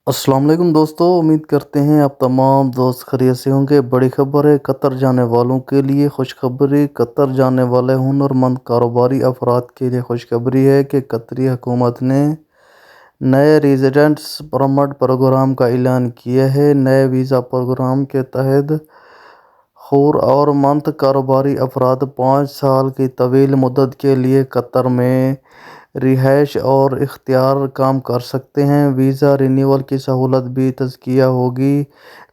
السلام علیکم دوستو، امید کرتے ہیں آپ تمام دوست خیریت سے ہوں گے۔ بڑی خبر ہے، قطر جانے والوں کے لیے خوشخبری۔ قطر جانے والے ہنر مند کاروباری افراد کے لیے خوشخبری ہے کہ قطری حکومت نے نئے ریزیڈنٹس پرمٹ پروگرام کا اعلان کیا ہے۔ نئے ویزا پروگرام کے تحت ہنر مند کاروباری افراد 5 سال کی طویل مدت کے لیے قطر میں رہائش اور اختیار کام کر سکتے ہیں۔ ویزا رینیول کی سہولت بھی تجزیہ ہوگی۔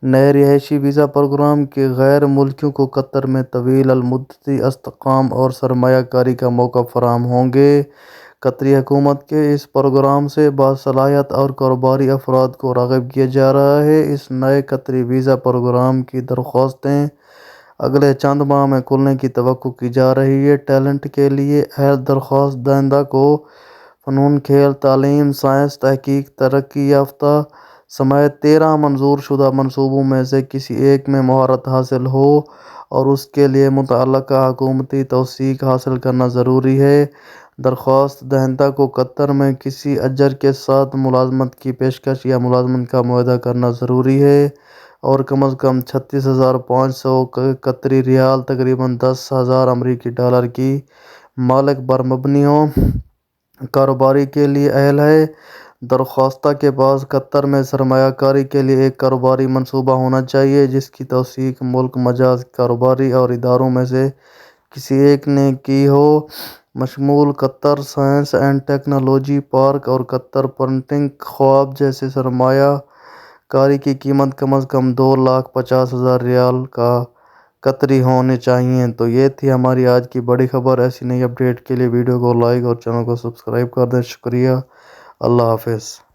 نئے رہائشی ویزا پروگرام کے غیر ملکیوں کو قطر میں طویل المدتی استحکام اور سرمایہ کاری کا موقع فراہم ہوں گے۔ قطری حکومت کے اس پروگرام سے باصلاحیت اور کاروباری افراد کو راغب کیا جا رہا ہے۔ اس نئے قطری ویزا پروگرام کی درخواستیں اگلے چند ماہ میں کھلنے کی توقع کی جا رہی ہے۔ ٹیلنٹ کے لیے اہل درخواست دہندہ کو فنون، کھیل، تعلیم، سائنس، تحقیق، ترقی یافتہ سمیت 13 منظور شدہ منصوبوں میں سے کسی ایک میں مہارت حاصل ہو اور اس کے لیے متعلقہ حکومتی توثیق حاصل کرنا ضروری ہے۔ درخواست دہندہ کو قطر میں کسی اجر کے ساتھ ملازمت کی پیشکش یا ملازمت کا معاہدہ کرنا ضروری ہے اور کم از کم 36,500 قطری ریال تقریباً 10,000 امریکی ڈالر کی مالک پر مبنی ہو۔ کاروباری کے لیے اہل ہے۔ درخواستہ کے پاس قطر میں سرمایہ کاری کے لیے ایک کاروباری منصوبہ ہونا چاہیے جس کی توثیق ملک مجاز کاروباری اور اداروں میں سے کسی ایک نے کی ہو، بشمول قطر سائنس اینڈ ٹیکنالوجی پارک اور قطر پرنٹنگ خواب جیسے سرمایہ کاری کی قیمت کم از کم 2,50,000 ریال کا قطری ہونی چاہیے۔ تو یہ تھی ہماری آج کی بڑی خبر۔ ایسی نئی اپڈیٹ کے لیے ویڈیو کو لائک اور چینل کو سبسکرائب کر دیں۔ شکریہ۔ اللہ حافظ۔